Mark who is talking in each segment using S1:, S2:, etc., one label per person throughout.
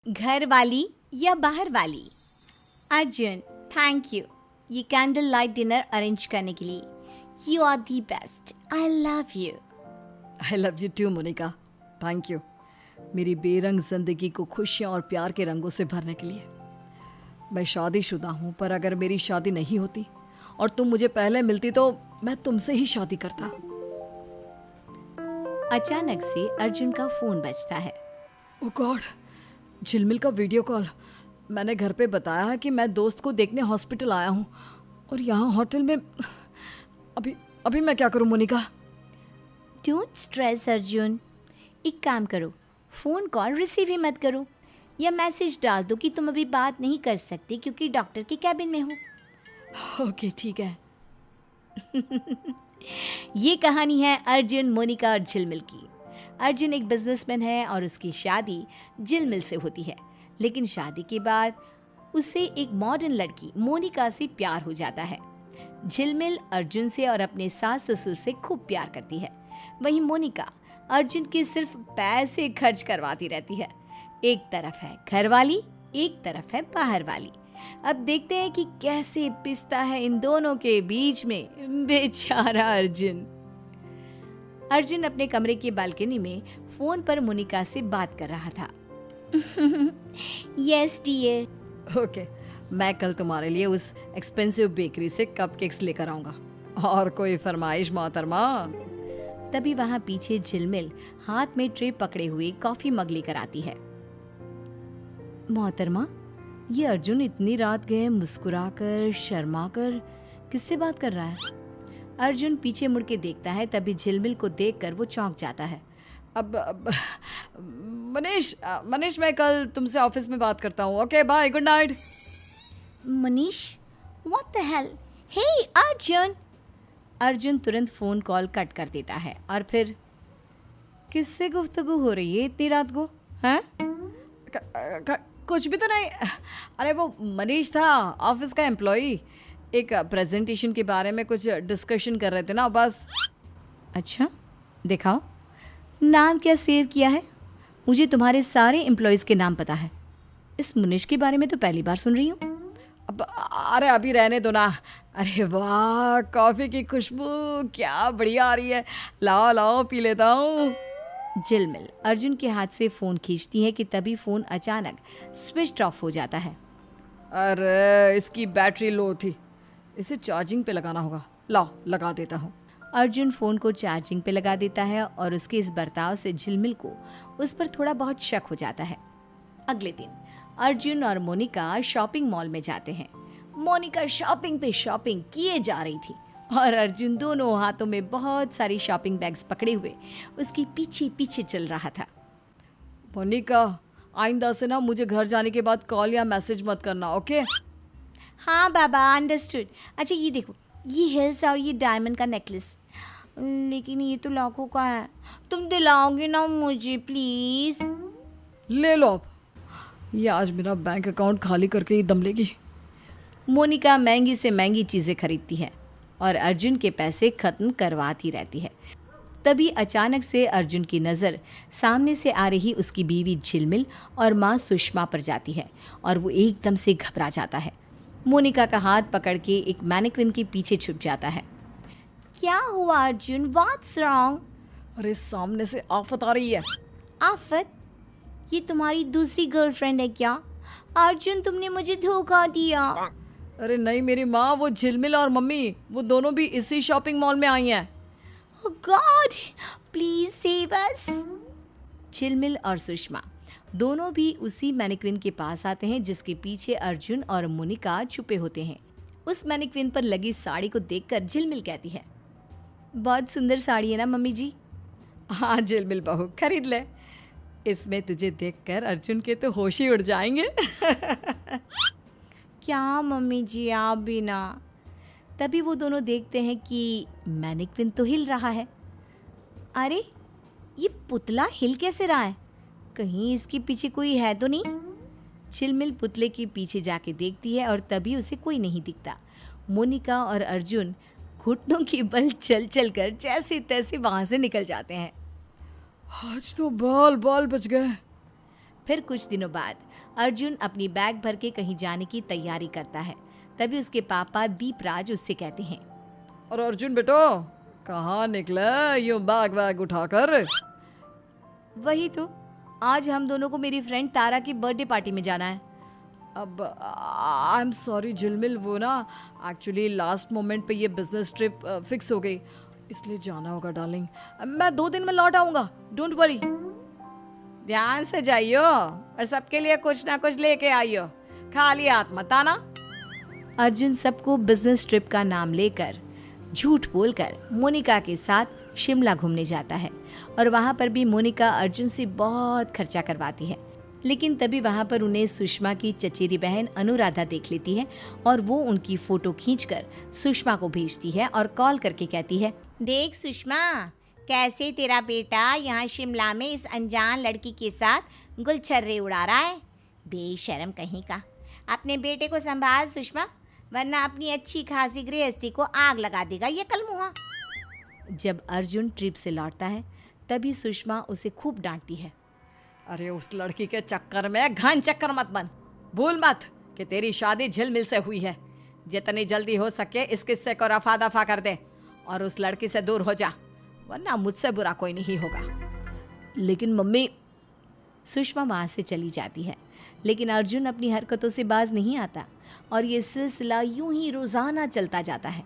S1: घर वाली या बाहर वाली? अर्जुन, थैंक यू ये कैंडल लाइट डिनर अरेंज करने के लिए। You are the best, I love you.
S2: I love you too Monica, thank you मेरी बेरंग जिंदगी को खुशियों और प्यार के रंगों से भरने के लिए। मैं शादीशुदा हूँ, पर अगर मेरी शादी नहीं होती और तुम मुझे पहले मिलती तो मैं तुमसे ही शादी करता।
S1: अचानक से अर्जुन का फोन बजता है।
S2: ओ गॉड, झिलमिल का वीडियो कॉल। मैंने घर पे बताया है कि मैं दोस्त को देखने हॉस्पिटल आया हूँ और यहाँ होटल में। अभी अभी मैं क्या करूँ मोनिका?
S1: डोंट स्ट्रेस अर्जुन, एक काम करो, फ़ोन कॉल रिसीव ही मत करो या मैसेज डाल दो कि तुम अभी बात नहीं कर सकते क्योंकि डॉक्टर के कैबिन में हो।
S2: ओके ठीक है।
S1: ये कहानी है अर्जुन, मोनिका और झिलमिल की। अर्जुन एक बिजनेसमैन है और उसकी शादी झिलमिल से होती है, लेकिन शादी के बाद उसे एक मॉडर्न लड़की मोनिका से प्यार हो जाता है। झिलमिल अर्जुन से और अपने सास ससुर से खूब प्यार करती है। वहीं मोनिका अर्जुन के सिर्फ पैसे खर्च करवाती रहती है। एक तरफ है घर वाली, एक तरफ है बाहर वाली। अब देखते हैं कि कैसे पिसता है इन दोनों के बीच में बेचारा अर्जुन। अर्जुन अपने कमरे की बालकनी में फोन पर मोनिका से बात कर रहा था। Yes dear.
S2: ओके, मैं कल तुम्हारे लिए उस एक्सपेंसिव बेकरी से कपकेक्स लेकर आऊंगा। और कोई फरमाइश मोहतरमा?
S1: तभी वहां पीछे झिलमिल हाथ में ट्रे पकड़े हुए कॉफी मग लेकर आती है। मोहतरमा, ये अर्जुन इतनी रात गए मुस्कुराकर शर्माकर किससे बात कर रहा है? अर्जुन पीछे मुड़ के देखता है, तभी झिलमिल को देखकर वो चौंक जाता है।
S2: अब मनीष मैं कल तुमसे ऑफिस में बात करता हूँ। Okay bye, good night.
S1: Manish, what the hell? Hey Arjun! Arjun तुरंत फोन कॉल कट कर देता है और फिर किससे गुफ्तगू हो रही है इतनी रात को? हैं?
S2: कुछ भी तो नहीं। अरे वो मनीष था, ऑफिस का एम्प्लॉई। एक प्रेजेंटेशन के बारे में कुछ डिस्कशन कर रहे थे ना, बस।
S1: अच्छा, दिखाओ नाम क्या सेव किया है। मुझे तुम्हारे सारे एम्प्लॉयज़ के नाम पता है। इस मुनीश के बारे में तो पहली बार सुन रही हूँ।
S2: अब अरे अभी रहने दो ना। अरे वाह, कॉफ़ी की खुशबू क्या बढ़िया आ रही है। लाओ लाओ पी लेता हूँ।
S1: झिलमिल अर्जुन के हाथ से फ़ोन खींचती है कि तभी फ़ोन अचानक स्विच ऑफ हो जाता है।
S2: अरे इसकी बैटरी लो थी, इसे चार्जिंग पे लगाना होगा। लाओ लगा देता हूँ।
S1: अर्जुन फ़ोन को चार्जिंग पे लगा देता है और उसके इस बर्ताव से झिलमिल को उस पर थोड़ा बहुत शक हो जाता है। अगले दिन अर्जुन और मोनिका शॉपिंग मॉल में जाते हैं। मोनिका शॉपिंग पे शॉपिंग किए जा रही थी और अर्जुन दोनों हाथों में बहुत सारी शॉपिंग बैग्स पकड़े हुए उसके पीछे पीछे चल रहा था।
S2: मोनिका, आइंदा से ना मुझे घर जाने के बाद कॉल या मैसेज मत करना, ओके?
S1: हाँ बाबा, अंडरस्टूड। अच्छा ये देखो, ये हिल्स और ये डायमंड का नेकलेस, लेकिन ये तो लाखों का है। तुम दिलाओगे ना मुझे प्लीज़?
S2: ले लो अब, ये आज मेरा बैंक अकाउंट खाली करके ही दम लेगी।
S1: मोनिका महंगी से महंगी चीज़ें खरीदती है और अर्जुन के पैसे खत्म करवाती रहती है। तभी अचानक से अर्जुन की नज़र सामने से आ रही उसकी बीवी झिलमिल और माँ सुषमा पर जाती है और वो एकदम से घबरा जाता है। मोनिका का हाथ पकड़ के एक मैनिक्विन के पीछे छुप जाता है। क्या हुआ अर्जुन? What's wrong?
S2: अरे सामने से आफत आ रही है।
S1: आफत? ये तुम्हारी दूसरी गर्लफ्रेंड है क्या? अर्जुन, तुमने मुझे धोखा दिया।
S2: अरे नहीं मेरी माँ, वो झिलमिल और मम्मी वो दोनों भी इसी शॉपिंग मॉल में आई हैं।
S1: Oh God, please save us! झिलमिल और सुषमा दोनों भी उसी मैनिक्विन के पास आते हैं जिसके पीछे अर्जुन और मोनिका छुपे होते हैं। उस मैनिक्विन पर लगी साड़ी को देखकर झिलमिल कहती है, बहुत सुंदर साड़ी है ना मम्मी जी?
S2: हाँ झिलमिल बहू, खरीद ले। इसमें तुझे देखकर अर्जुन के तो होश ही उड़ जाएंगे।
S1: क्या मम्मी जी, आप भी ना। तभी वो दोनों देखते हैं कि मैनिक्विन तो हिल रहा है। अरे ये पुतला हिल कैसे रहा है? कहीं इसके पीछे कोई है तो नहीं? झिलमिल पुतले के पीछे जाके देखती है और तभी उसे कोई नहीं दिखता। मोनिका और अर्जुन घुटनों के बल चल चल कर जैसे तैसे वहाँ से निकल जाते हैं।
S2: आज तो बाल बाल बच गए।
S1: फिर कुछ दिनों बाद अर्जुन अपनी बैग भर के कहीं जाने की तैयारी करता है। तभी उसके पापा दीपराज उससे कहते हैं,
S2: और अर्जुन बेटो, कहाँ निकला यूं बैग वैग उठाकर?
S1: वही तो, आज हम दोनों को मेरी फ्रेंड तारा की बर्थडे पार्टी में जाना है।
S2: अब आई एम सॉरी झिलमिल, वो ना एक्चुअली लास्ट मोमेंट पे ये बिजनेस ट्रिप फिक्स हो गई, इसलिए जाना होगा डार्लिंग। मैं 2 दिन में लौट आऊँगा, डोंट वरी।
S1: ध्यान से जाइयो और सबके लिए कुछ ना कुछ लेके आइयो, खाली हाथ मत आना। अर्जुन सबको बिजनेस ट्रिप का नाम लेकर झूठ बोलकर मोनिका के साथ शिमला घूमने जाता है और वहाँ पर भी मोनिका अर्जुन से बहुत खर्चा करवाती है। लेकिन तभी वहाँ पर उन्हें सुषमा की चचेरी बहन अनुराधा देख लेती है और वो उनकी फोटो खींचकर सुषमा को भेजती है और कॉल करके कहती है,
S3: देख सुषमा, कैसे तेरा बेटा यहाँ शिमला में इस अनजान लड़की के साथ गुलछर्रे उड़ा रहा है। बेशर्म कहीं का। अपने बेटे को संभाल सुषमा, वरना अपनी अच्छी खासी गृहस्थी को आग लगा देगा ये कलमुहा।
S1: जब अर्जुन ट्रिप से लौटता है तभी सुषमा उसे खूब डांटती है।
S2: अरे उस लड़की के चक्कर में घन चक्कर मत बन, भूल मत कि तेरी शादी झिलमिल से हुई है। जितनी जल्दी हो सके इस किस्से को रफा दफा कर दे और उस लड़की से दूर हो जा, वरना मुझसे बुरा कोई नहीं होगा।
S1: लेकिन मम्मी, सुषमा वहाँ से चली जाती है। लेकिन अर्जुन अपनी हरकतों से बाज नहीं आता और ये सिलसिला यूं ही रोज़ाना चलता जाता है।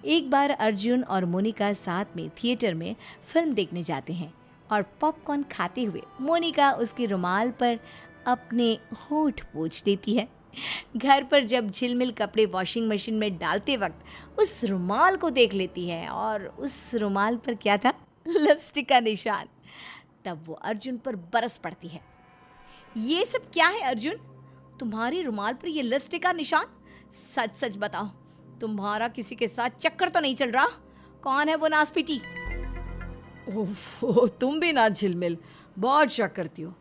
S1: एक बार अर्जुन और मोनिका साथ में थिएटर में फिल्म देखने जाते हैं और पॉपकॉर्न खाते हुए मोनिका उसके रुमाल पर अपने होठ पोंछ देती है। घर पर जब झिलमिल कपड़े वॉशिंग मशीन में डालते वक्त उस रुमाल को देख लेती है और उस रुमाल पर क्या था? लिपस्टिक का निशान। तब वो अर्जुन पर बरस पड़ती है। ये सब क्या है अर्जुन? तुम्हारी रुमाल पर ये लिपस्टिक का निशान? सच सच बताओ, तुम्हारा किसी के साथ चक्कर तो नहीं चल रहा? कौन है वो नासपीटी?
S2: ओह, तुम भी ना झिलमिल, बहुत शक करती हो।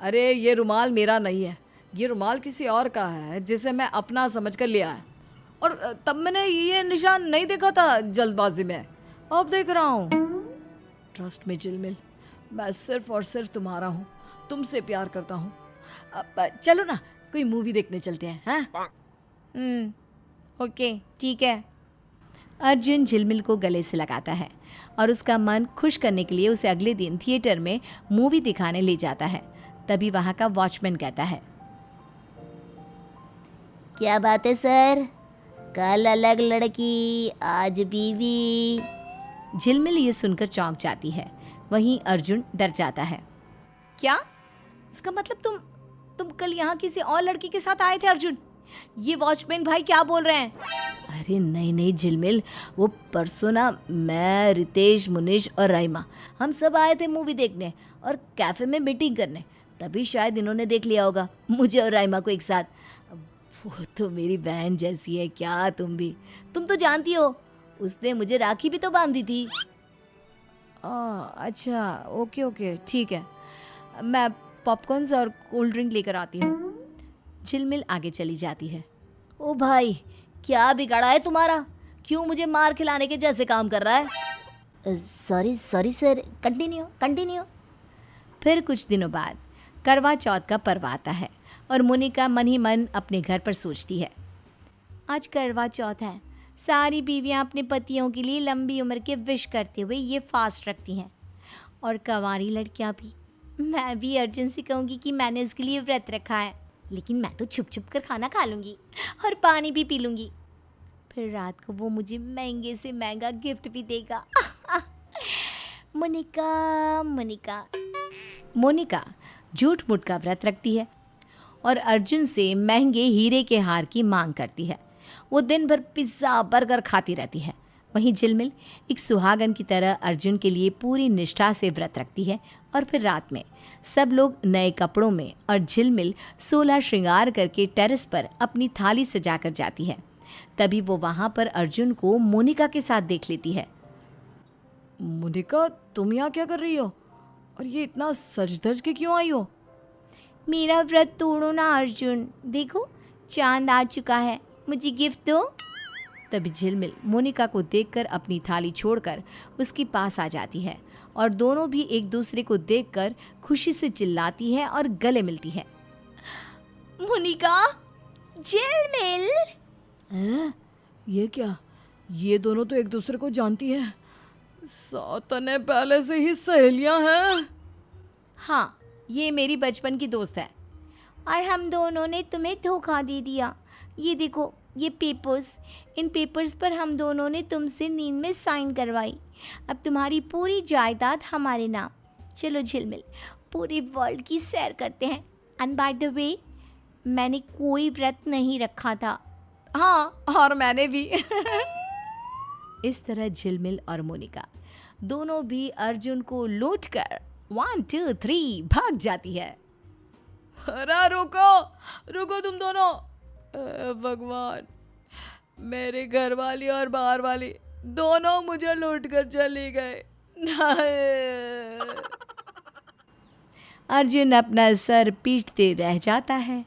S2: अरे ये रुमाल मेरा नहीं है, ये रुमाल किसी और का है जिसे मैं अपना समझकर लिया है। और तब मैंने ये निशान नहीं देखा था जल्दबाजी में, अब देख रहा हूँ। ट्रस्ट में झिलमिल, मैं सिर्फ और सिर्फ तुम्हारा हूँ, तुमसे प्यार करता हूँ। अब चलो ना कोई मूवी देखने चलते हैं, हैं?
S1: ओके, ठीक है। अर्जुन झिलमिल को गले से लगाता है और उसका मन खुश करने के लिए उसे अगले दिन थिएटर में मूवी दिखाने ले जाता है। तभी वहाँ का वॉचमैन कहता है,
S3: क्या बात है सर, कल अलग लड़की आज बीवी।
S1: झिलमिल ये सुनकर चौंक जाती है। वहीं अर्जुन डर जाता है। क्या? इसका मतलब तुम कल यहाँ किसी और लड़की के साथ आए थे अर्जुन? ये वॉचमैन भाई क्या बोल रहे हैं? अरे नहीं झिलमिल, वो परसों ना मैं, रितेश, मुनीश और राइमा हम सब आए थे मूवी देखने और कैफे में मीटिंग करने। तभी शायद इन्होंने देख लिया होगा मुझे और राइमा को एक साथ। वो तो मेरी बहन जैसी है, क्या तुम भी? तुम तो जानती हो, उसने मुझे राखी भी तो बांधी थी। अच्छा, ओके ठीक है, मैं पॉपकॉर्न्स और कोल्ड ड्रिंक लेकर आती हूँ। झिलमिल आगे चली जाती है। ओ भाई, क्या बिगाड़ा है तुम्हारा? क्यों मुझे मार खिलाने के जैसे काम कर रहा है?
S3: Sorry sir, continue.
S1: फिर कुछ दिनों बाद करवा चौथ का पर्व आता है और मोनिका मन ही मन अपने घर पर सोचती है, आज करवा चौथ है, सारी बीवियां अपने पतियों के लिए लंबी उम्र के विश करते हुए ये फास्ट रखती हैं और कंवारी लड़कियां भी। मैं भी अर्जुन से कहूँगी कि मैंने उसके लिए व्रत रखा है, लेकिन मैं तो छुप छुप कर खाना खा लूँगी और पानी भी पी लूँगी। फिर रात को वो मुझे महंगे से महंगा गिफ्ट भी देगा। मोनिका झूठ मूठ का व्रत रखती है और अर्जुन से महंगे हीरे के हार की मांग करती है। वो दिन भर पिज़्ज़ा बर्गर खाती रहती है। वहीं झिलमिल एक सुहागन की तरह अर्जुन के लिए पूरी निष्ठा से व्रत रखती है और फिर रात में सब लोग नए कपड़ों में और झिलमिल 16 श्रृंगार करके टेरेस पर अपनी थाली सजाकर जाती है। तभी वो वहाँ पर अर्जुन को मोनिका के साथ देख लेती है।
S2: मोनिका, तुम यहाँ क्या कर रही हो और ये इतना सज धज के क्यों आई हो?
S3: मेरा व्रत तोड़ो ना अर्जुन, देखो चांद आ चुका है, मुझे गिफ्ट दो।
S1: तभी झिलमिल मोनिका को देखकर अपनी थाली छोड़कर उसके पास आ जाती है और दोनों भी एक दूसरे को देखकर खुशी से चिल्लाती है और गले मिलती है। मोनिका, झिलमिल।
S2: हैं? ये क्या? ये दोनों तो एक दूसरे को जानती है। सौतने पहले से ही सहेलियां हैं।
S1: हाँ, ये मेरी बचपन की दोस्त है।
S3: और हम दोनों ने तुम्हें धोखा दे दिया। ये देखो, ये पेपर्स, इन पेपर्स पर हम दोनों ने तुमसे नींद में साइन करवाई। अब तुम्हारी पूरी जायदाद हमारे नाम। चलो झिलमिल, पूरे वर्ल्ड की सैर करते हैं। एंड बाय द वे, मैंने कोई व्रत नहीं रखा था।
S1: हाँ, और मैंने भी। इस तरह झिलमिल और मोनिका दोनों भी अर्जुन को लूट कर 1 2 3 भाग जाती है।
S2: अरे रुको, रुको तुम दोनों। भगवान, मेरे घर वाली और बाहर वाली दोनों मुझे लूट कर चली गए। नहीं।
S1: अर्जुन अपना सर पीटते रह जाता है।